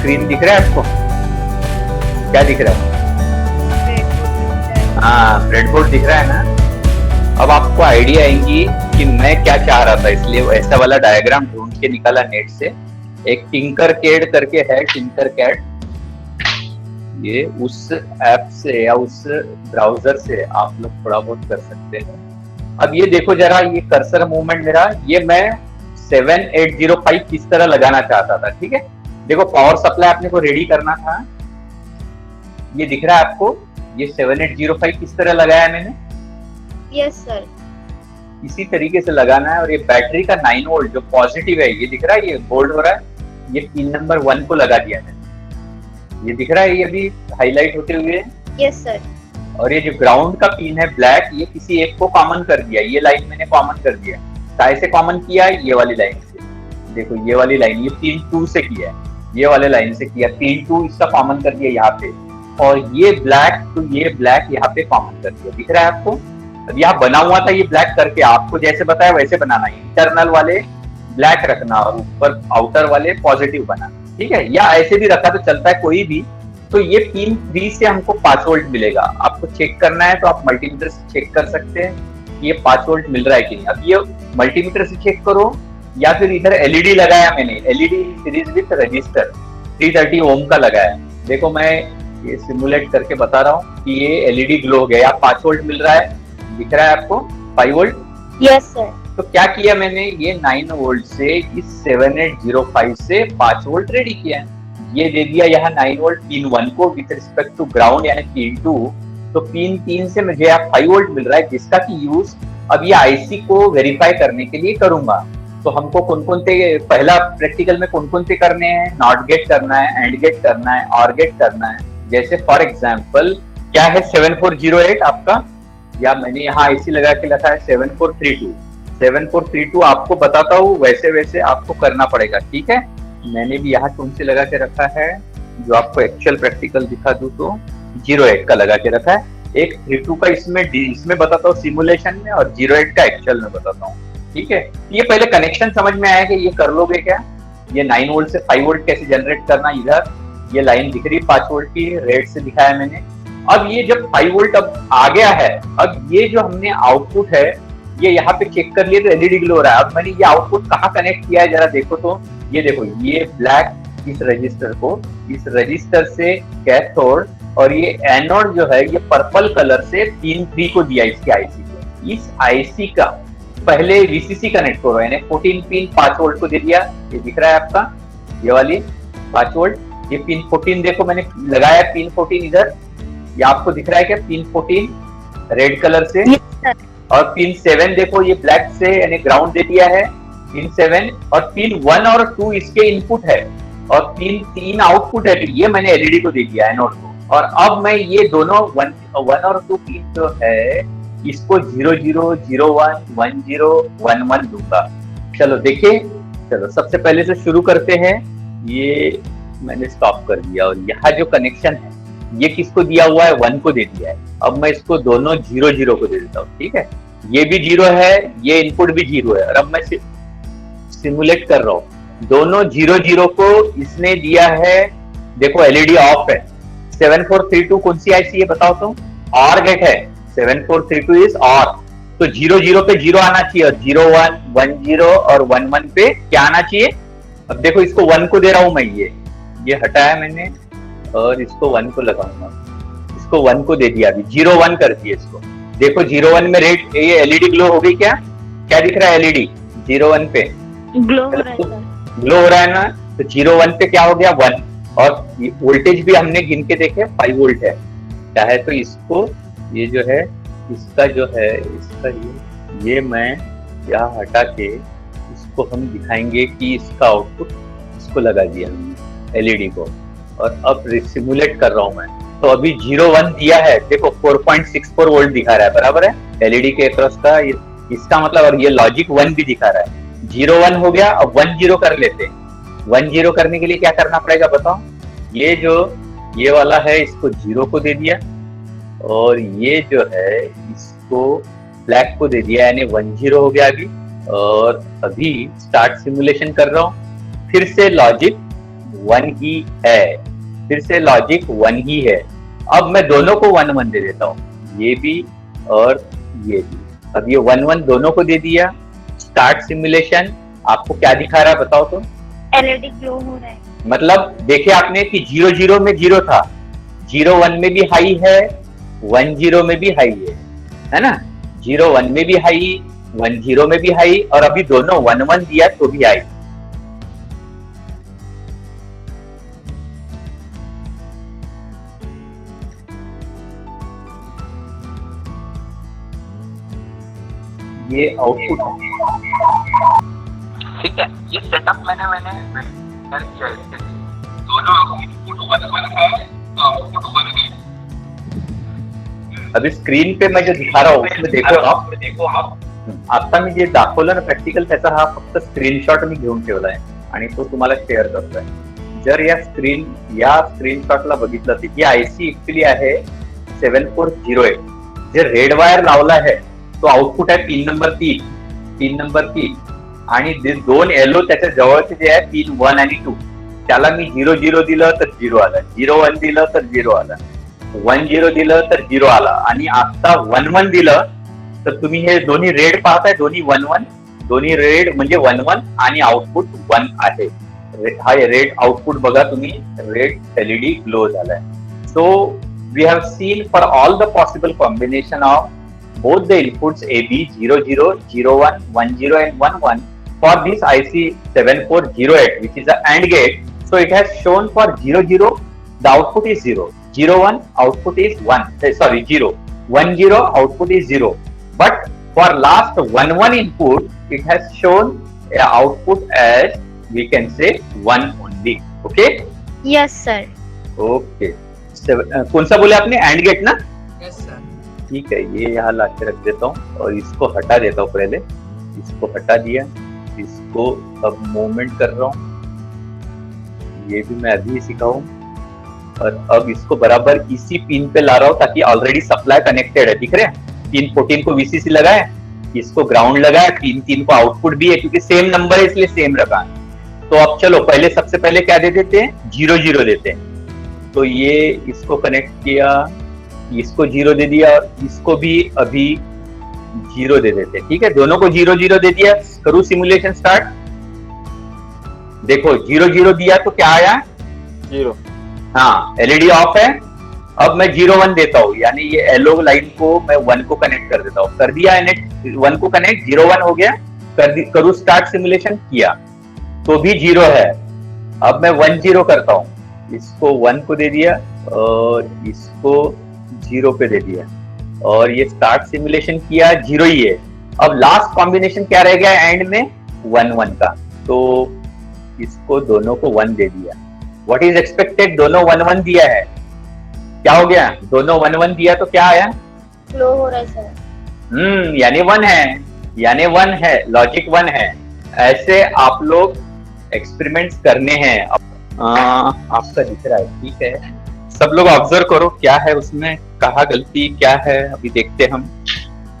Screen दिख रहा है आपको? क्या दिख रहा है? हाँ, ब्रेडबोर्ड दिख रहा है ना। अब आपको आइडिया आएंगी कि मैं क्या चाह रहा था, इसलिए ऐसा वाला डायग्राम ढूंढ के निकाला नेट से। एक टिंकरकैड करके है, टिंकरकैड, ये उस ऐप से या उस ब्राउजर से आप लोग थोड़ा बहुत कर सकते हैं। अब ये देखो जरा, ये कर्सर मूवमेंट मेरा, ये मैं 7805 किस तरह लगाना चाहता था। ठीक है, देखो पावर सप्लाई अपने को रेडी करना था, ये दिख रहा है आपको, ये 7805 किस तरह लगाया मैंने? Yes sir. इसी तरीके से लगाना है। और ये बैटरी का 9 वोल्ट जो पॉजिटिव है, ये दिख रहा है, ये बोल्ड हो रहा है, ये पिन नंबर 1 को लगा दिया मैंने, ये दिख रहा है, ये अभी हाईलाइट होते हुए। Yes sir. और ये जो ग्राउंड का पिन है ब्लैक, ये किसी एक को कॉमन कर दिया, ये लाइन मैंने कॉमन कर दिया। कैसे कॉमन किया है? ये वाली लाइन से, देखो ये वाली लाइन, ये पिन 2 से किया है, ये वाले लाइन से किया, पिन 2 इसका कॉमन कर दिया यहाँ पे, और ये ब्लैक तो ये ब्लैक यहाँ पे कॉमन कर दिया। दिख रहा है आपको? अब यहाँ बना हुआ था ये ब्लैक करके, आपको जैसे बताया वैसे बनाना है, इंटरनल वाले ब्लैक रखना और ऊपर आउटर वाले पॉजिटिव बनाना। ठीक है, या ऐसे भी रखा तो चलता है, कोई भी। तो ये पिन 3 से हमको 5 वोल्ट मिलेगा। आपको चेक करना है तो आप मल्टीमीटर से चेक कर सकते हैं कि ये 5 वोल्ट मिल रहा है कि नहीं। अब ये मल्टीमीटर से चेक करो, या फिर इधर एलईडी लगाया मैंने, एलईडी सीरीज विथ रजिस्टर 330 ओम का लगाया। देखो मैं ये सिमुलेट करके बता रहा हूँ कि ये एलईडी ग्लो हो गया, 5 वोल्ट मिल रहा है, दिख रहा है आपको 5 वोल्ट? Yes sir. तो क्या किया मैंने, ये 9 वोल्ट से इस 7805 से 5 वोल्ट रेडी किया है। ये दे दिया यहाँ 9 वोल्ट पिन 1 को विथ रिस्पेक्ट टू ग्राउंड यानी पिन 2। तो पिन 3 से मुझे यहाँ 5 वोल्ट मिल रहा है, जिसका की यूज अब ये आईसी को वेरीफाई करने के लिए करूंगा। तो हमको कौन कौन से, पहला प्रैक्टिकल में कौन कौन से करने हैं? नॉट गेट करना है, एंड गेट करना है, और गेट करना है। जैसे फॉर एग्जाम्पल क्या है 7408 आपका, या मैंने यहाँ आईसी लगा के लिखा है 7432। 7432 आपको बताता हूँ, वैसे वैसे आपको करना पड़ेगा। ठीक है, मैंने भी यहाँ टून से लगा के रखा है, जो आपको एक्चुअल प्रैक्टिकल दिखा दूं तो 08 का लगा के रखा है। एक 32 का इसमें बताता हूँ सिमुलेशन में, और 08 का एक्चुअल में बताता हूँ। ठीक है, ये पहले कनेक्शन समझ में आया कि ये कर लोगे क्या? ये 9 वोल्ट से 5 वोल्ट कैसे जनरेट करना, इधर ये लाइन दिख रही 5 वोल्ट की, रेड से दिखाया मैंने। अब ये जब 5 वोल्ट अब आ गया है, अब ये जो हमने आउटपुट है ये यहाँ पे चेक कर लिए तो एलईडी ग्लो हो रहा है। अब मैंने ये आउटपुट कहाँ कनेक्ट किया है जरा देखो तो, ये देखो, ये ब्लैक इस रजिस्टर को, इस रजिस्टर से कैथोड, और ये एनोड जो है ये पर्पल कलर से पिन 3 को दिया इसके आईसी को। इस आईसी का पहले वीसीसी कनेक्ट करो, यानी 14 पिन 5 वोल्ट को दे दिया, ये दिख रहा है आपका, ये वाली 5 वोल्ट, ये पिन 14 देखो मैंने लगाया पिन 14 इधर, ये आपको दिख रहा है क्या? पिन 14 रेड कलर से, और पिन 7 देखो ये ब्लैक से यानी ग्राउंड दे दिया है, पिन 7, और पिन 1 और 2 इसके इनपुट है, और पिन 3 आउटपुट है। ये मैंने एलईडी को दे दिया एनोड को। और अब मैं ये दोनों 1 और 2 पिन जो है इसको 00, 01, 10, 11 दूंगा। चलो देखिए, चलो सबसे पहले से शुरू करते हैं। ये मैंने स्टॉप कर दिया, और यहाँ जो कनेक्शन है ये किसको दिया हुआ है? 1 को दे दिया है। अब मैं इसको दोनों 00 को दे देता हूँ। ठीक है, ये भी 0 है, ये इनपुट भी 0 है, और अब मैं सिमुलेट कर रहा हूँ। दोनों 00 को इसने दिया है, देखो एलईडी ऑफ है। 7432 कौन सी आईसी है बताओ तो? और गेट है, 7432 इज और, तो 00 पे 0 आना चाहिए, और 01, 10 और 11 पे क्या आना चाहिए? अब देखो इसको 1 को दे रहा हूं मैं, ये हटाया मैंने, और इसको 1 को लगाऊंगा, इसको 1 को दे दिया, अभी 01 कर दिया इसको। देखो 01 में रेड, ये एलईडी ग्लो हो गई क्या? क्या दिख रहा है एलईडी 01 पे? ग्लो हो रहा है सर। ग्लो हो रहा है ना? तो 01 पे क्या हो गया? 1, और वोल्टेज भी हमने गिन के देखे 5 वोल्ट है। चाहे तो इसको, ये जो है इसका जो है इसका ये मैं यहाँ हटा के इसको हम दिखाएंगे कि इसका आउटपुट इसको लगा दिया हमने एलईडी को, और अब सिमुलेट कर रहा हूं मैं। तो अभी 01 दिया है, देखो 4.64 वोल्ट दिखा रहा है, बराबर है एलईडी के अक्रॉस का, इसका मतलब, और ये लॉजिक 1 भी दिखा रहा है। 01 हो गया, अब 10 कर लेते हैं। 10 करने के लिए क्या करना पड़ेगा बताओ? ये जो ये वाला है इसको 0 को दे दिया, और ये जो है इसको ब्लैक को दे दिया, यानी 10 हो गया अभी। और अभी स्टार्ट सिमुलेशन कर रहा हूँ, फिर से लॉजिक 1 ही है, फिर से लॉजिक 1 ही है। अब मैं दोनों को 1 1 दे देता हूँ, ये भी और ये भी। अब ये 1 1 दोनों को दे दिया। स्टार्ट सिमुलेशन आपको क्या दिखा रहा है बताओ तो? एलईडी ग्लो हो रहा है। मतलब देखे आपने कि 0 0 में 0 था, 0 1 में भी हाई है, 1 0 में भी हाई है ना? 0 1 में भी हाई, 1 0 में भी हाई, और अभी दोनों 1 1 दिया तो भी हाई। ये आउटपुट ठीक है, ये सेटअप मैंने कर किया है इसके लिए। दोनों इनपुट 1 1 है, आउटपुट 1 है। अभी स्क्रीन पे मैं जो दिखा रहा हूँ उसमें देखो आप, आता मी जे दाखवलं ना प्रॅक्टिकल, त्याचा हा फक्त स्क्रीनशॉट मी घेऊन ठेवलाय आणि तो तुम्हाला शेअर करतोय। जर या स्क्रीनशॉटला बघितलं तर ही आयसी ऍक्च्युली आहे 7408, जे रेड वायर लावला आहे तो आउटपुट आहे पिन नंबर 3 आणि जे दोन येलो त्याच्या जवळचे जे आहे पिन 1 आणि 2, त्याला मी 0 0 दिलं तर 0 आला, 0 1 दिलं तर 0 आला, 1 0 दिलं तर 0 आला, आणि आता 1 1 दिलं तर तुम्ही हे दोन्ही रेड पाहताय, दोन्ही 1 1, दोन्ही रेड म्हणजे 1 1 आणि आउटपुट 1 आहे। हा रेड आउटपुट बघा तुम्ही, रेड एलईडी ग्लो झालाय। So we have seen for all the possible combination of both the inputs AB 00, 01, 10 and 11 for this IC 7408, which is an AND gate. So it has shown for 00 the output is 0, 01 output is 1, sorry 0, 10 output is 0, but for last 11 input it has shown a output as we can say 1 only. Okay? Yes sir. Okay. कौन सा बोले आपने? AND gate ना? Yes sir. ठीक है, ये यहाँ ला के रख देता हूँ और इसको हटा देता हूँ। पहले इसको हटा दिया, इसको अब मूवमेंट कर रहा हूँ, ये भी मैं अभी सिखाऊं, और अब इसको बराबर इसी पिन पे ला रहा हूँ ताकि ऑलरेडी सप्लाई कनेक्टेड है, दिख रहे हैं? पिन 14 को वीसीसी लगा है, इसको ग्राउंड लगा है, पिन 3 को आउटपुट भी है, क्योंकि सेम नंबर है इसलिए सेम रखा है। तो अब चलो पहले सबसे पहले क्या दे देते हैं? 0 0 देते हैं। तो ये इसको कनेक्ट किया, इसको 0 दे दिया, और इसको भी अभी 0 दे देते हैं। ठीक है, दोनों को 0 0 दे दिया। करूं सिमुलेशन स्टार्ट? देखो 0 0 दिया तो क्या आया? 0। हाँ, एलईडी ऑफ है। अब मैं 0 1 देता हूं, यानी ये येलो लाइन को मैं 1 को कनेक्ट कर देता हूं। कर दिया 1 को कनेक्ट, 0 1 हो गया। करूं स्टार्ट सिमुलेशन? किया तो भी 0 है। अब मैं 1 0 करता हूं, इसको 1 को दे दिया और इसको 0 पे दे दिया, और ये स्टार्ट सिमुलेशन किया, 0 ही है। अब लास्ट कॉम्बिनेशन क्या रह गया एंड में? 1 1 का, तो इसको दोनों को 1 दे दिया। What is expected? दोनों 1 1 दिया है, क्या हो गया? दोनों 1 1 दिया तो क्या आया? ग्लो हो रहा है सर। यानी 1 है, यानी 1 है, लॉजिक 1 है। ऐसे आप लोग एक्सपेरिमेंट्स करने हैं। आपका दिख रहा है, ठीक है, सब लोग ऑब्जर्व करो क्या है उसमें, कहाँ गलती क्या है, अभी देखते हम।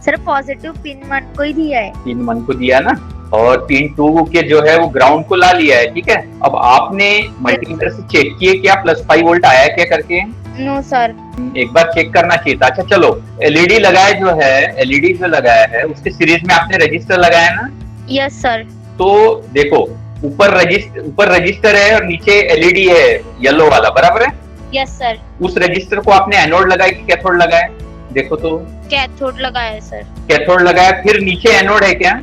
सर पॉजिटिव पिन 1 को ही दिया है। पिन 1 को दिया ना, और पिन 2 के जो है वो ग्राउंड को ला लिया है। ठीक है, अब आपने मल्टीमीटर से चेक किए क्या +5 वोल्ट आया क्या करके? No sir. एक बार चेक करना चाहिए था। अच्छा चलो, एलईडी लगाया जो है, एलईडी जो लगाया है उसके सीरीज में आपने रजिस्टर लगाया ना? Yes sir. तो देखो ऊपर रजिस्टर है और नीचे एलईडी है येलो वाला, बराबर है? Yes sir. उस रजिस्टर को आपने एनोड लगाया कि कैथोड लगाया? देखो तो। कैथोड लगाया है सर। कैथोड लगाया, फिर नीचे एनोड है क्या?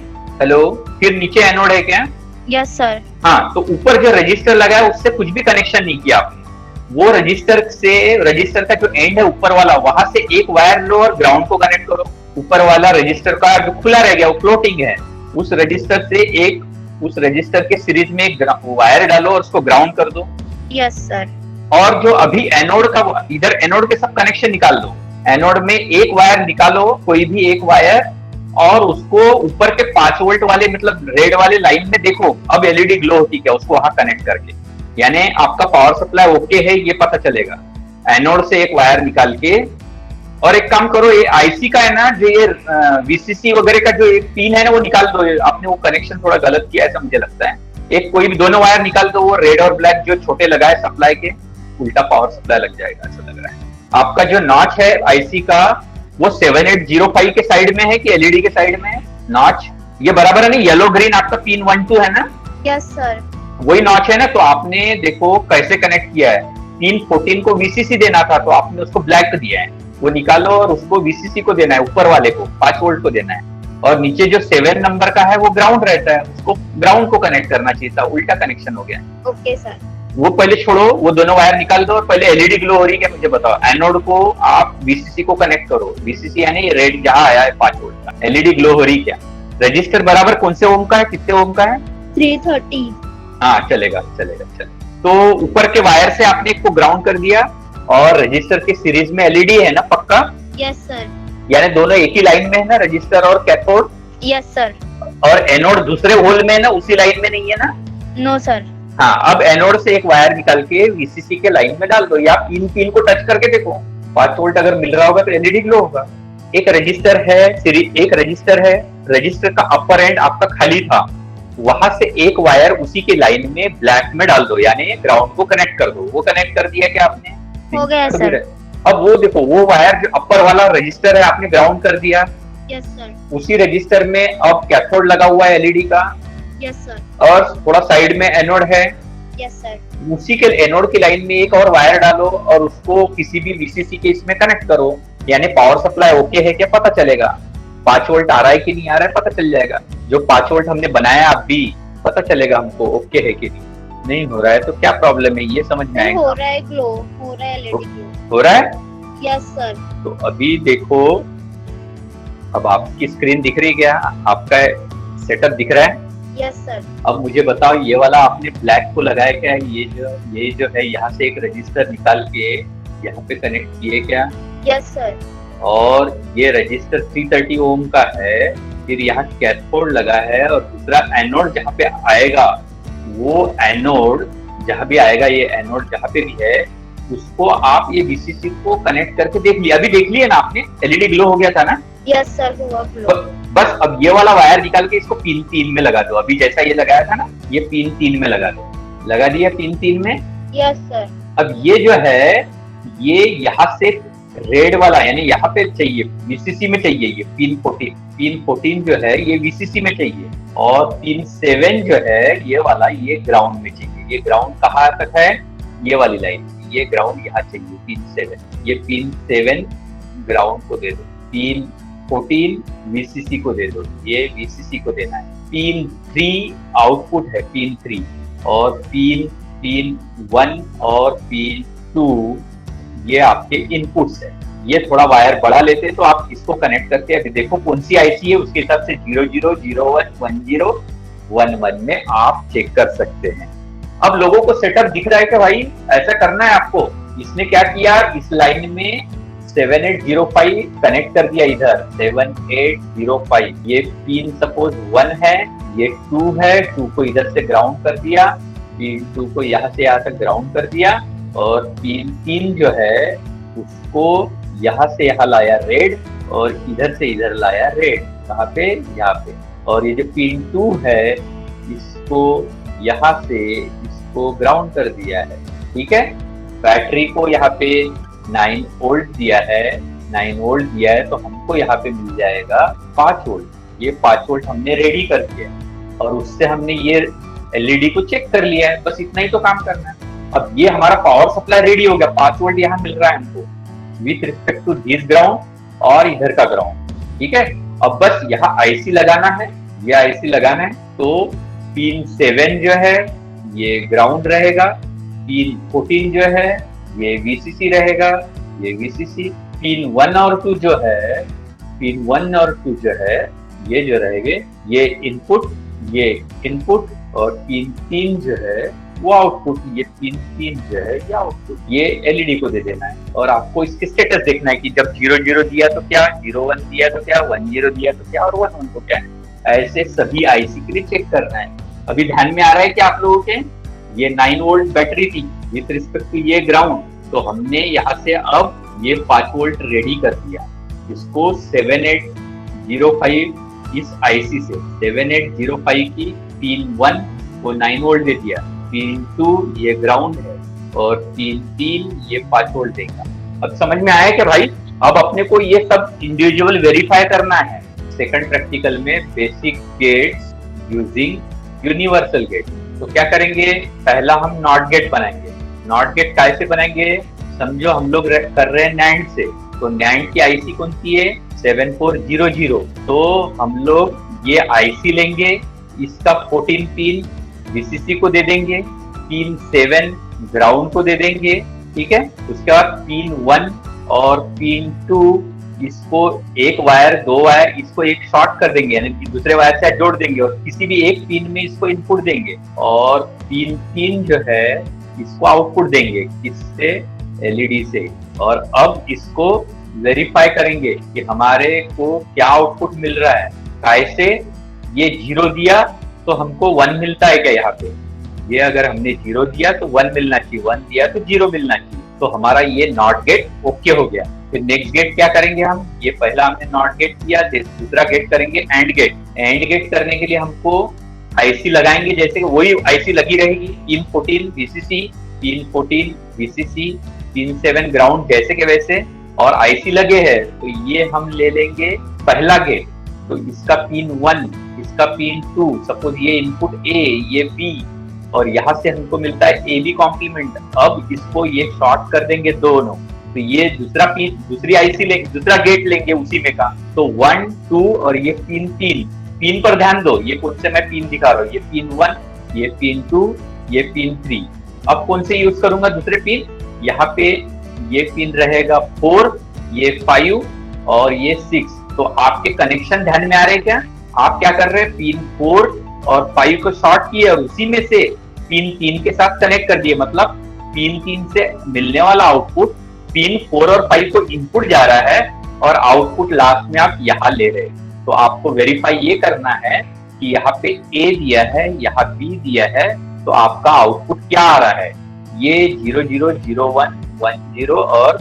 हेलो, फिर नीचे एनोड है क्या? Yes sir. हाँ, तो ऊपर जो रजिस्टर लगाया उससे कुछ भी कनेक्शन नहीं किया आपने। वो रजिस्टर का जो एंड है ऊपर वाला, वहां से एक वायर लो और ग्राउंड को कनेक्ट करो। ऊपर वाला रजिस्टर का जो खुला रह गया वो फ्लोटिंग है, उस रजिस्टर के सीरीज में एक वायर डालो और उसको ग्राउंड कर दो। Yes sir. और जो अभी एनोड का, इधर एनोड के सब कनेक्शन निकाल लो। एनोड में एक वायर निकालो, कोई भी एक वायर, और उसको ऊपर के 5 वोल्ट वाले मतलब रेड वाले लाइन में देखो अब एलईडी ग्लो होती क्या, उसको वहां कनेक्ट करके, यानी आपका पावर सप्लाई ओके है ये पता चलेगा। एनोड से एक वायर निकाल के, और एक काम करो, ये आईसी का है ना जो ये वीसीसी वगैरह का जो एक पिन है ना वो निकाल दो। आपने वो कनेक्शन थोड़ा गलत किया है ऐसा मुझे लगता है। एक कोई भी दोनों वायर निकाल दो, वो रेड और ब्लैक जो छोटे लगाए सप्लाई के, उल्टा पावर सप्लाई लग जाएगा ऐसा लग रहा है। आपका जो नॉच है आईसी का वो 7805 के साइड में है कि एलईडी के साइड में है नॉच? ये बराबर है ना, येलो ग्रीन आपका पिन 1 2 है ना? Yes sir. वही नॉच है ना? तो आपने देखो कैसे कनेक्ट किया है, पिन 14 को वीसीसी देना था तो आपने उसको ब्लैक दिया है, वो निकालो और उसको वीसीसी को देना है, ऊपर वाले को 5 वोल्ट को देना है, और नीचे जो 7 नंबर का है वो ग्राउंड रहता है, उसको ग्राउंड को कनेक्ट करना चाहिए था, उल्टा कनेक्शन हो गया। Okay sir. वो पहले छोड़ो, वो दोनों वायर निकाल दो और पहले एलईडी ग्लो हो रही है क्या मुझे बताओ। एनोड को आप वीसीसी को कनेक्ट करो, वीसीसी यानी ये रेड जहां आया है 5 वोल्ट का, एलईडी ग्लो हो रही क्या? रजिस्टर बराबर कौन से ओम का है, कितने ओम का है? 330। हाँ चलेगा चलेगा चलेगा। तो ऊपर के वायर से आपने एक को ग्राउंड कर दिया और रजिस्टर के सीरीज में एलईडी है ना पक्का? Yes sir. यानी दोनों एक ही लाइन में है ना, रजिस्टर और कैथोड? Yes sir. और एनोड दूसरे होल में है ना, उसी लाइन में नहीं है ना? No sir. हाँ, अब एनोड से एक वायर निकाल के वीसीसी के लाइन में डाल दो, या पिन को टच करके देखो, 5 वोल्ट अगर मिल रहा होगा तो एलईडी ग्लो होगा। एक रजिस्टर है, एक रजिस्टर है, रजिस्टर का अपर एंड आपका खाली था, वहां से एक वायर उसी के लाइन में ब्लैक में डाल दो, यानी ग्राउंड को कनेक्ट कर दो। वो कनेक्ट कर दिया क्या आपने? हो गया सर। अब वो देखो, वो वायर जो अपर वाला रजिस्टर है आपने ग्राउंड कर दिया। Yes sir. उसी रजिस्टर में अब कैथोड लगा हुआ है एलईडी का। Yes sir. और थोड़ा साइड में एनोड है। Yes sir. उसी के एनोड की लाइन में एक और वायर डालो और उसको किसी भी वीसीसी के इसमें कनेक्ट करो, यानी पावर सप्लाई ओके है क्या पता चलेगा। 5 वोल्ट आ रहा है कि नहीं आ रहा है पता चल जाएगा। जो 5 वोल्ट हमने बनाया अभी पता चलेगा हमको ओके है कि नहीं हो रहा है तो क्या प्रॉब्लम है ये समझ में आएगा। हो रहा है ग्लो, हो रहा है एलईडी ग्लो। हो रहा है? Yes sir. तो अभी देखो, अब आपकी स्क्रीन दिख रही क्या? आपका सेटअप दिख रहा है? Yes sir. अब मुझे बताओ, ये वाला आपने ब्लैक को लगाया क्या? ये जो है यहाँ से एक रजिस्टर निकाल के यहाँ पे कनेक्ट किए क्या? Yes sir. और ये रजिस्टर 330 ओम का है, फिर यहाँ कैथोड लगा है और दूसरा एनोड जहाँ पे आएगा, वो एनोड जहाँ भी आएगा, ये एनोड जहाँ पे भी है उसको आप ये वीसीसी को कनेक्ट करके देख लिया। अभी देख लिया ना आपने, एलईडी ग्लो हो गया था ना? यस सर, हुआ ग्लो। बस अब ये वाला वायर निकाल के इसको पिन 3 में लगा दो। अभी जैसा ये लगाया था ना, ये पिन 3 में लगा दो। लगा दिया पिन 3 में? Yes sir. अब ये जो है, ये यहाँ से रेड वाला यानी यहाँ पे चाहिए, वीसीसी में चाहिए, ये पिन 14 जो है ये वीसीसी में चाहिए, और पिन 7 जो है ये वाला, ये ग्राउंड में चाहिए। ये ग्राउंड कहाँ तक है? ये वाली लाइन, ये ग्राउंड यहाँ चाहिए, पिन 7। ये पिन 7 ग्राउंड को दे दो, पिन 14 वीसीसी को दे दो, ये वीसीसी को देना है। पिन 3 आउटपुट है, पिन 3, और पिन 1 और पिन 2 ये आपके इनपुट्स है। ये थोड़ा वायर बढ़ा लेते तो आप इसको कनेक्ट करके अभी देखो कौन सी आईसी है, उसके हिसाब से 0001 1011 में आप चेक कर सकते हैं। अब लोगों को सेटअप दिख रहा है कि भाई ऐसा करना है आपको। इसने क्या किया, इस लाइन में 7805 कनेक्ट कर दिया, इधर 7805, ये पिन सपोज 1 है, ये 2 है, 2 को इधर से ग्राउंड कर दिया, पिन 2 को यहाँ से यहाँ तक ग्राउंड कर दिया, और पिन 3 जो है उसको यहाँ से यहाँ लाया रेड, और इधर से इधर लाया रेड। कहाँ पे? यहाँ पे। और ये जो पिन 2 है इसको यहाँ से इसको ग्राउंड कर दिया है, ठीक है। बैटरी को यहाँ पे 9 वोल्ट दिया है, 9 वोल्ट दिया है, तो हमको यहाँ पे मिल जाएगा 5 वोल्ट। ये 5 वोल्ट हमने रेडी कर दिया, और उससे हमने ये एलईडी को चेक कर लिया है। बस इतना ही तो काम करना है। अब ये हमारा पावर सप्लाई रेडी हो गया, 5 वोल्ट यहाँ मिल रहा है हमको with respect to this ground और इधर का ग्राउंड, ठीक है। अब बस यहाँ आईसी लगाना है, ये आईसी लगाना है, तो पिन 7 जो है ये ग्राउंड रहेगा, पिन 14 जो है ये वीसीसी रहेगा, ये वीसीसी। पिन 1 और 2 जो है, पिन 1 और 2 जो है ये जो रहेंगे ये इनपुट, ये इनपुट, और पिन 3 जो है वो आउटपुट। ये पिन 3 जो है ये आउटपुट, ये एलईडी को दे देना है। और आपको इसके स्टेटस देखना है कि जब 00 दिया तो क्या, 01 दिया तो क्या, 10 दिया तो क्या, और 11 तो क्या है। ऐसे सभी आईसी के लिए चेक करना है। अभी ध्यान में आ रहा है कि आप लोगों के, ये 9 वोल्ट बैटरी थी विथ रिस्पेक्ट टू ये ग्राउंड, तो हमने यहाँ से अब ये 5 वोल्ट रेडी कर दिया। इसको 7805 इस आईसी से 7805 की पिन 1 वो 9 वोल्ट दे दिया। पिन 2 ये ग्राउंड है और पिन 3 ये 5 वोल्ट देगा। अब समझ में आया क्या भाई? अब अपने को ये सब इंडिविजुअल वेरीफाई करना है सेकंड प्रैक्टिकल में, basic gates using universal gate. तो क्या करेंगे, पहला हम नॉट गेट बनाएंगे। नॉट गेट कैसे बनाएंगे? समझो हम लोग कर रहे हैं नैंड से, तो नैंड की आईसी कौन सी है? 7400। तो हम लोग ये आईसी लेंगे, इसका 14 पिन वीसीसी को दे देंगे, पिन 7 ग्राउंड को दे देंगे, ठीक है। उसके बाद पिन 1 और पिन 2 इसको एक वायर, दो वायर इसको एक शॉर्ट कर देंगे, यानी कि दूसरे वायर से जोड़ देंगे और किसी भी एक पिन में इसको इनपुट देंगे। और पिन 3 जो है इसको आउटपुट देंगे, किससे? एलईडी से। और अब इसको वेरीफाई करेंगे कि हमारे को क्या आउटपुट मिल रहा है। कैसे? ये 0 दिया तो हमको 1 मिलता है क्या यहाँ पे? ये अगर हमने 0 दिया तो 1 मिलना चाहिए, 1 दिया तो 0 मिलना चाहिए। तो हमारा ये नॉट गेट ओके हो गया। फिर नेक्स्ट गेट क्या करेंगे हम? ये पहला हमने नॉट गेट किया, दूसरा गेट करेंगे एंड गेट। एंड गेट करने के लिए हमको आईसी लगाएंगे, जैसे कि वही आईसी लगी रहेगी, pin 14 VCC, pin 14 VCC, pin 7 ground, जैसे के वैसे। और आईसी लगे हैं तो ये हम ले लेंगे पहला गेट, तो इसका पिन 1, इसका पिन 2, सपोज ये इनपुट ए, ये बी, और यहाँ से हमको मिलता है ए बी कॉम्प्लीमेंट। अब इसको ये शॉर्ट कर देंगे दोनों, तो ये दूसरा पिन, दूसरी आईसी लेंगे, दूसरा गेट लेंगे उसी में का, तो 1 2 और ये पिन 3। पिन पर ध्यान दो, ये कौन से मैं पिन दिखा रहा हूँ, ये पिन 1, ये पिन 2, ये पिन 3। अब कौन से यूज करूंगा दूसरे पिन? यहाँ पे ये पिन रहेगा 4, ये 5 और ये 6। तो आपके कनेक्शन ध्यान में आ रहे हैं क्या? आप क्या कर रहे हैं, पिन 4 और 5 को शॉर्ट किए और उसी में से पिन 3 के साथ कनेक्ट कर दिए। मतलब पिन 3 से मिलने वाला आउटपुट पिन 4 और 5 को इनपुट जा रहा है और आउटपुट लास्ट में आप यहाँ ले रहे हैं। तो आपको वेरीफाई ये करना है कि यहाँ पे ए दिया है, यहाँ बी दिया है, तो आपका आउटपुट क्या आ रहा है? ये 0 0 0 1 1 0 और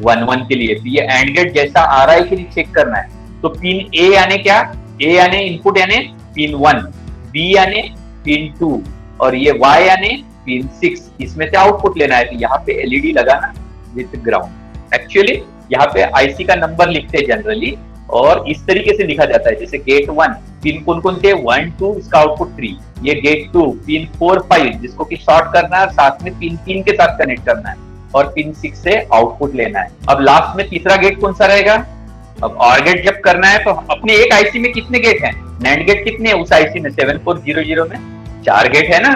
1 1 के लिए। तो ये एंड गेट जैसा आ रहा है कि नहीं चेक करना है। तो पिन ए यानी क्या? ए यानी इनपुट यानी पिन 1, बी यानी पिन 2 और ये वाई यानी पिन 6। इसमें से आउटपुट लेना है। तो यहाँ पे एलईडी लगाना विथ ग्राउंड। एक्चुअली यहाँ पे आईसी का नंबर लिखते हैं जनरली, और इस तरीके से लिखा जाता है, जैसे गेट 1 पिन कौन कौन थे? 1 2, इसका आउटपुट 3। ये गेट 2 पिन 4 5 जिसको कि शॉर्ट करना है, साथ में पिन 3 के साथ कनेक्ट करना है और पिन 6 से आउटपुट लेना है। अब लास्ट में तीसरा गेट कौन सा रहेगा? अब और गेट जब करना है तो अपने एक आईसी में कितने गेट हैं? नैंड गेट कितने हैं उस आईसी में? 7400 में 4 गेट है ना।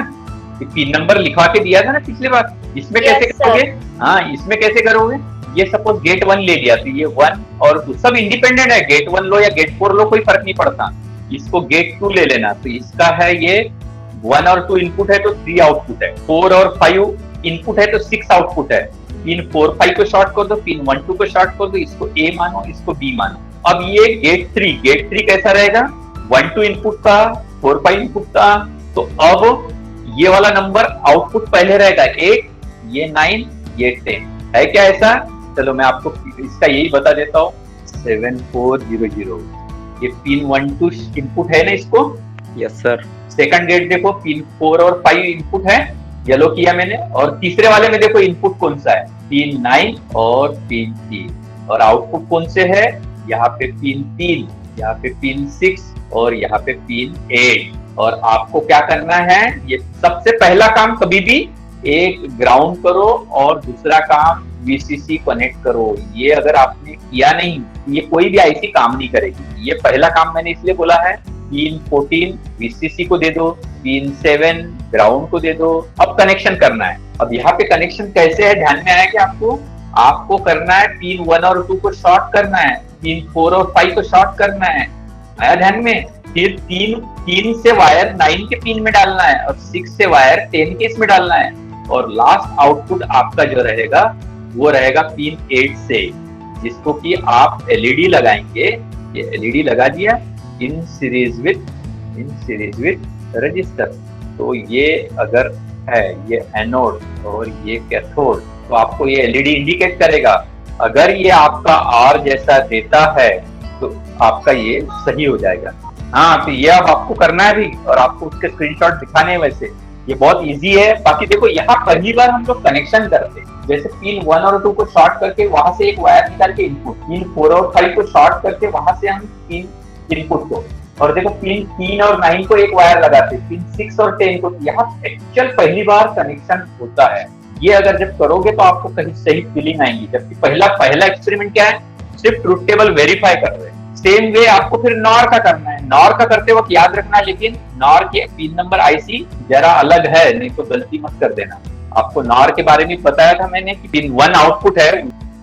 पिन नंबर लिखवा के दिया था ना पिछले बार। इसमें कैसे करोगे? हाँ, इसमें कैसे करोगे? ये सपोज गेट 1 ले लिया तो ये 1 और सब इंडिपेंडेंट है, गेट 1 लो या गेट 4 लो कोई फर्क नहीं पड़ता। इसको गेट 2 ले लेना, तो इसका है ये 1 और 2 इनपुट है तो 3 आउटपुट है, 4 और 5 इनपुट है तो 6 आउटपुट है। पिन 4 5 को शॉर्ट कर दो, पिन 1 2 को शॉर्ट कर दो, इसको ए मानो, इसको बी मानो। अब ये गेट 3 कैसा रहेगा? 1 2 इनपुट का, 4 5 इनपुट का। तो अब ये वाला नंबर आउटपुट पहले रहेगा 8, ये 9, ये 10 है क्या ऐसा? चलो मैं आपको इसका यही बता देता हूँ। 7400 ये पिन 1 2 इनपुट है ना इसको? Yes sir. सेकंड गेट देखो, पिन 4 और 5 इनपुट है, येलो किया मैंने। और तीसरे वाले में देखो इनपुट कौन सा है? पिन 9 और पिन 3। और आउटपुट कौन से है? यहाँ पे पिन 3, यहाँ पे पिन 6 और यहाँ पे पिन 8। और आपको क्या करना है? ये सबसे पहला काम कभी भी एक ग्राउंड करो और दूसरा काम वीसीसी कनेक्ट करो। ये अगर आपने किया नहीं, ये कोई भी आईसी काम नहीं करेगी। ये पहला काम मैंने इसलिए बोला है। पिन 14 वीसीसी को दे दो, पिन 7 ग्राउंड को दे दो। अब कनेक्शन करना है। अब यहाँ पे कनेक्शन कैसे है ध्यान में आया कि आपको करना है पिन 1 और 2 को शॉर्ट करना है, पिन 4 और 5 को शॉर्ट करना है। आया ध्यान में? फिर 3 से वायर 9 के पिन में डालना है और 6 से वायर 10 के इसमें डालना है। और लास्ट आउटपुट आपका जो रहेगा वो रहेगा पिन 8 से, जिसको कि आप एलईडी लगाएंगे। ये एलईडी लगा दिया इन सीरीज विथ रजिस्टर। तो ये अगर है ये एनोड और ये कैथोड, तो आपको ये एलईडी इंडिकेट करेगा। अगर ये आपका आर जैसा देता है तो आपका ये सही हो जाएगा। हाँ, तो ये अब आपको करना है भी और आपको उसके स्क्रीनशॉट दिखाने हैं वैसे। ये बहुत इजी है। बाकी देखो यहाँ पहली बार हम लोग कनेक्शन करते हैं, जैसे पिन 1 और 2 को शॉर्ट करके वहां से एक वायर निकाल के इनपुट, पिन 4 और 5 को शॉर्ट करके वहां से हम पिन इनपुट को, और देखो पिन 3 और 9 को एक वायर लगाते हैं, पिन 6 और 10 को। यहाँ एक्चुअल पहली बार कनेक्शन होता है। ये अगर जब करोगे तो आपको कहीं सही फीलिंग आएंगी। जबकि पहला एक्सपेरिमेंट क्या है, सिर्फ ट्रुथ टेबल वेरीफाई कर रहे हैं। सेम वे आपको फिर नॉर का करना है। नॉर का करते वक्त याद रखना, लेकिन नॉर के पिन नंबर आईसी जरा अलग है, नहीं तो गलती मत कर देना। आपको नॉर के बारे में बताया था मैंने कि पिन 1 आउटपुट है,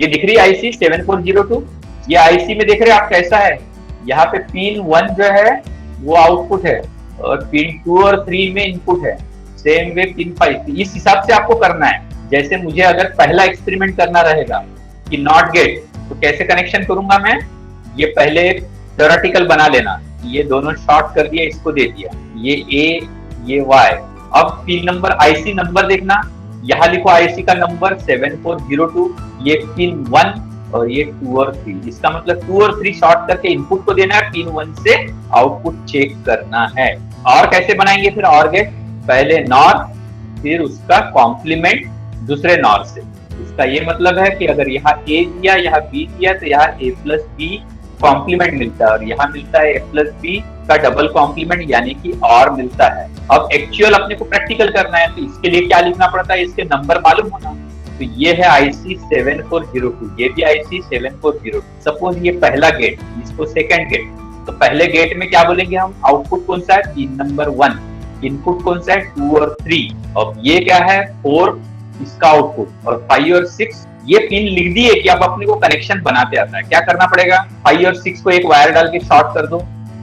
ये दिख रही है आईसी 7402। ये आईसी में देख रहे हैं आप कैसा है, यहाँ पे पिन 1 जो है वो आउटपुट है और पिन 2 और 3 में इनपुट है। सेम वे पिन 5, इस हिसाब से आपको करना है। जैसे मुझे अगर पहला एक्सपेरिमेंट करना रहेगा कि नॉट गेट, तो कैसे कनेक्शन करूंगा मैं, ये पहले थ्योरेटिकल बना लेना। ये दोनों शॉर्ट कर दिया, इसको दे दिया, ये ए ये वाई। अब पिन नंबर आईसी नंबर देखना, यहाँ लिखो आईसी का नंबर 7402, ये पिन 1 और ये 2 और 3। इसका मतलब 2 और 3 शॉर्ट करके इनपुट को देना है, पिन 1 से आउटपुट चेक करना है। और कैसे बनाएंगे फिर और गेट, पहले नॉर फिर उसका कॉम्प्लीमेंट दूसरे नॉर से। इसका ये मतलब है कि अगर यहाँ ए दिया यहाँ बी दिया तो यहाँ ए प्लस बी कॉम्प्लीमेंट मिलता है, और यहाँ मिलता है ए प्लस बी का डबल कॉम्प्लीमेंट यानी कि और मिलता है। अब एक्चुअल अपने को प्रैक्टिकल करना है, तो इसके लिए क्या लिखना पड़ता है, इसके नंबर मालूम होना। तो ये है आईसी 7402, ये भी आईसी 7402। सपोज ये पहला गेट, इसको सेकंड गेट, तो पहले गेट में क्या बोलेंगे हम, आउटपुट कौन सा है, पिन नंबर 1, इनपुट कौन सा है 2 और 3। अब ये क्या है 4 इसका आउटपुट, और 5 और 6 ये पिन लिख दिए कि अब अपने को कनेक्शन बनाते आता है। क्या करना पड़ेगा, 5 और 6 को एक वायर डाल के शॉर्ट कर दो,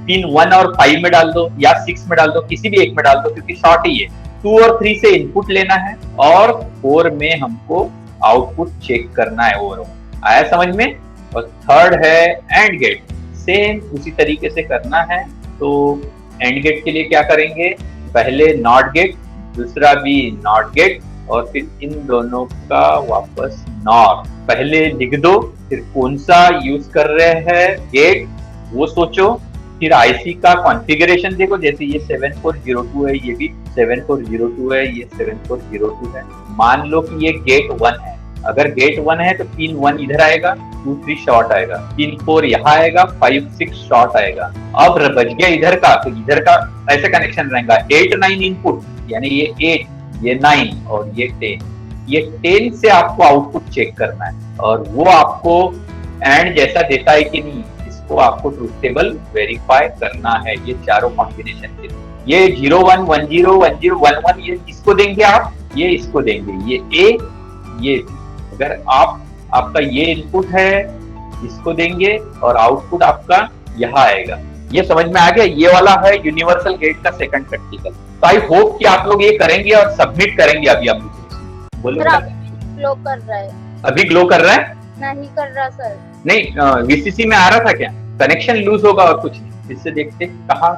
पिन 1 और 5 में डाल दो या 6 में डाल दो, किसी भी एक में डाल दो क्योंकि शॉर्ट ही है। 2 और 3 से इनपुट लेना है और 4 में हमको आउटपुट चेक करना है। ओवरऑल आया समझ में। और थर्ड है एंड गेट, सेम उसी तरीके से करना है। तो एंड गेट के लिए क्या करेंगे, पहले नॉट गेट, दूसरा भी नॉट गेट, और फिर इन दोनों का वापस नॉर। पहले लिख दो, फिर कौन सा यूज कर रहे हैं गेट वो सोचो, फिर आईसी का कॉन्फ़िगरेशन देखो। जैसे ये 7402 है, ये भी 7402 है, ये 7402 है। मान लो कि ये गेट 1 है, अगर गेट 1 है तो पिन 1 इधर आएगा, 2 3 शॉर्ट आएगा, पिन 4 यहाँ आएगा, 5 6 शॉर्ट आएगा। अब बच गया इधर का, तो इधर का ऐसे कनेक्शन रहेगा 8 9 इनपुट, यानी ये 8 ये 9 और ये 10। ये 10 से आपको आउटपुट चेक करना है और वो आपको एंड जैसा देता है कि नहीं, इसको आपको ट्रुथ टेबल वेरीफाई करना है। ये चारों कॉम्बिनेशन के ये 0 1 1 0 1 0 1 1 ये इसको देंगे आप, ये इसको देंगे, ये ए ये B। अगर आपका ये इनपुट है इसको देंगे और आउटपुट आपका यहाँ आएगा। ये समझ में आ गया। ये वाला है यूनिवर्सल गेट का सेकंड प्रैक्टिकल। तो आई होप कि आप लोग ये करेंगे और सबमिट करेंगे। अभी आप बोलो, ग्लो कर रहा है, अभी ग्लो कर रहा है, नहीं कर रहा सर। नहीं वीसीसी में आ रहा था क्या, कनेक्शन लूज होगा और कुछ नहीं। इससे देखते कहा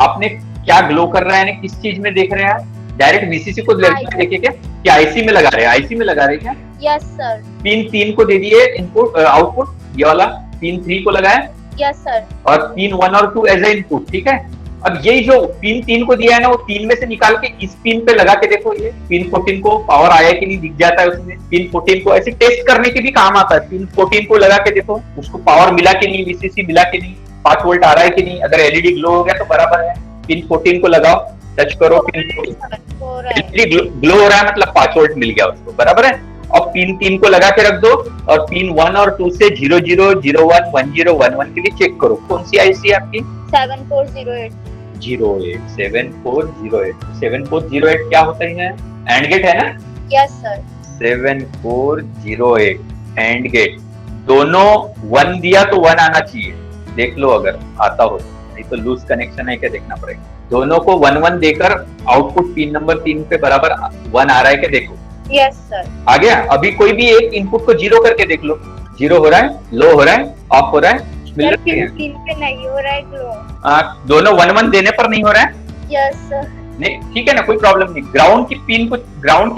आपने क्या ग्लो कर रहा है, किस चीज में देख रहे हैं, डायरेक्ट वीसीसी को देखिए क्या आईसी में लगा रहे हैं, आईसी में लगा रहे हैं क्या। Yes sir. पिन 3 को दे दिए इनपुट आउटपुट, ये वाला पिन 3 को लगाया। Yes sir. और पिन 1 और 2 एज ए इनपुट, ठीक है। अब यही जो पिन 3 को दिया है ना, वो 3 में से निकाल के इस पिन पे लगा के देखो, ये पिन 14 को पावर आया कि नहीं दिख जाता है उसमें। पिन 14 को ऐसे टेस्ट करने के भी काम आता है। पिन 14 को लगा के देखो उसको पावर मिला कि नहीं, वीसीसी मिला कि नहीं, 5 वोल्ट आ रहा है कि नहीं। अगर एलईडी ग्लो हो गया तो बराबर है। पिन 14 को लगाओ, टच करो, पिन 14 एलईडी ग्लो हो रहा है मतलब 5 वोल्ट मिल गया उसको, बराबर है। और पिन 3 को लगा के रख दो और पिन 1 और 2 से 0 0 0 1 1 0 1 1 के लिए चेक करो। कौन सी आईसी है आपकी, 7408 7408। 7408 क्या होता है, एंड गेट है ना। Yes sir. 7408 एंड गेट, दोनों 1 दिया तो 1 आना चाहिए, देख लो अगर आता हो, नहीं तो लूज कनेक्शन है क्या देखना पड़ेगा। दोनों को 1 1 देकर आउटपुट पिन नंबर 3 पे बराबर 1 आ रहा है क्या देखो। Yes sir. आ गया। अभी कोई भी एक इनपुट को 0 करके देख लो, 0 हो रहा है, लो हो रहा है, ऑफ हो रहा है, मिल रहा है। पिन पे नहीं हो रहा है ग्लो। दोनों 1 1 देने पर नहीं हो रहा है। Yes sir. नहीं ठीक है ना, कोई प्रॉब्लम नहीं। ग्राउंड की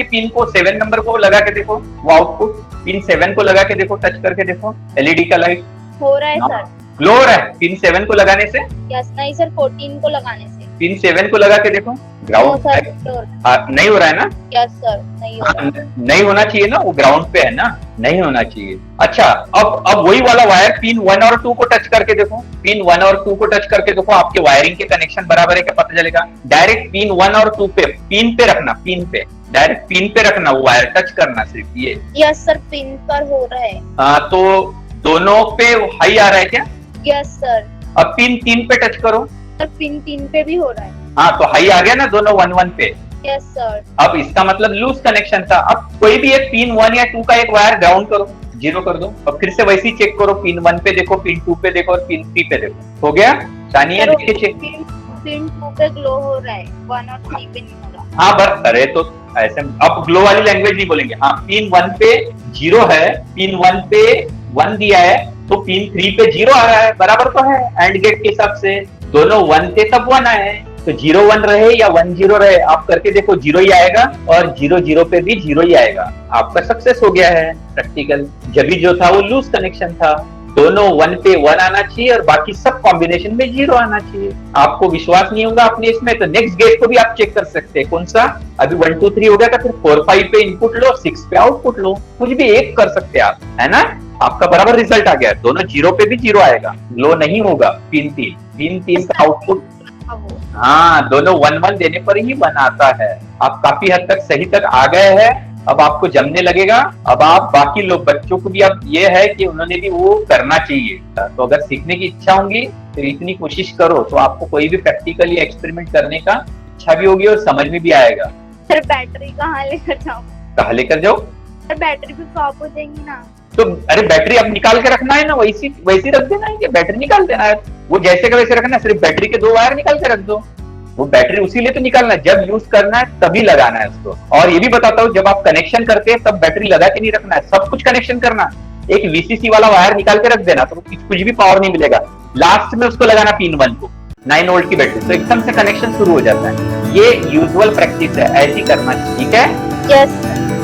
पिन को 7 नंबर को लगा के देखो, वो आउटपुट पिन 7 को लगा के देखो, टच करके देखो, एलईडी का लाइट हो रहा है सर। ग्लो हो रहा है पिन 7 को लगाने से? यस नहीं सर 14 को लगाने से। पिन 7 को लगा के देखो, नो ग्राउंड सर नहीं हो रहा है ना? यस सर नहीं हो रहा। नहीं होना चाहिए ना, वो ग्राउंड पे है ना, नहीं होना चाहिए। अच्छा, अब वही वाला वायर पिन 1 और 2 को टच करके देखो, पिन 1 और 2 को टच करके देखो, आपके वायरिंग के कनेक्शन बराबर है क्या पता चलेगा। डायरेक्ट पिन 1 और 2 पे, पिन पे रखना, पिन पे, डायरेक्ट पिन पे रखना, वो वायर टच करना सिर्फ ये। यस सर पिन पर हो रहा है। हाँ, तो दोनों पे हाई आ रहा है क्या? Yes sir. अब पिन 3 पे टच करो। सर पिन 3 पे भी हो रहा है। हाँ, तो हाई आ गया ना दोनों 1-1 पे। Yes sir. अब इसका मतलब लूज कनेक्शन था। अब कोई भी एक पिन 1 या 2 का एक वायर ग्राउंड करो, 0 कर दो, और फिर से वैसे ही चेक करो, पिन 1 पे देखो, पिन 2 पे देखो और पिन 3 पे देखो। हो गया? सानिया सर, देखिए चेक। पिन 2 पे ग्लो हो रहा है, 1 और 3 पे नहीं हो रहा। हाँ बस, अरे तो ऐसे अब ग्लो वाली लैंग्वेज नहीं बोलेंगे। हाँ, पिन 1 पे 0 है, पिन 1 पे 1 दिया है, तो पिन 3 पे 0 आ रहा है, बराबर तो है एंड गेट के हिसाब से। दोनों 1 थे तब 1 आए हैं, तो 0-1 रहे या 1-0 रहे, आप करके देखो 0 ही आएगा, और 0-0 पे भी 0 ही आएगा। आपका सक्सेस हो गया है प्रैक्टिकल। जब भी जो था वो लूज कनेक्शन था, दोनों 1 पे 1 आना चाहिए और बाकी सब कॉम्बिनेशन में 0 आना चाहिए। आपको विश्वास नहीं होगा अपने इसमें, तो नेक्स्ट गेट को भी आप चेक कर सकते हैं। कौन सा? अभी 1 2 3 हो गया था, फिर 4 5 पे इनपुट लो, 6 पे आउटपुट लो, कुछ भी एक कर सकते हैं आप, है ना? आपका बराबर रिजल्ट आ गया, दोनों 0 पे भी 0 आएगा, लो नहीं होगा। पिन 3 का आउटपुट, हाँ, दोनों 1-1 देने पर ही 1 आता है। आप काफी हद तक सही तक आ गए हैं, अब आपको जमने लगेगा। अब आप बाकी लोग बच्चों को भी अब ये है कि उन्होंने भी वो करना चाहिए। तो अगर सीखने की इच्छा होगी तो इतनी कोशिश करो, तो आपको कोई भी प्रैक्टिकली एक्सपेरिमेंट करने का इच्छा भी होगी और समझ में भी आएगा। सर बैटरी कहाँ लेकर जाऊँ? कहाँ लेकर जाओ? सर बैटरी भी खराब हो जाएंगी ना। तो अरे बैटरी अब निकाल के रखना है ना, वैसी वैसी रख देना है कि बैटरी निकाल देना है, वो जैसे का वैसे रखना है, सिर्फ बैटरी के 2 वायर निकाल के रख दो। वो बैटरी उसी लिए तो निकालना है, जब यूज करना है तभी लगाना है उसको। और ये भी बताता हूँ, जब आप कनेक्शन करते हैं तब बैटरी लगा के नहीं रखना है, सब कुछ कनेक्शन करना। एक वीसीसी वाला वायर निकाल के रख देना, तो कुछ भी पावर नहीं मिलेगा। लास्ट में उसको लगाना पिन 1 को, 9 वोल्ट की बैटरी, तो एकदम से कनेक्शन शुरू हो जाता है। ये यूजुअल प्रैक्टिस है, ऐसी करना, ठीक है? Yes sir.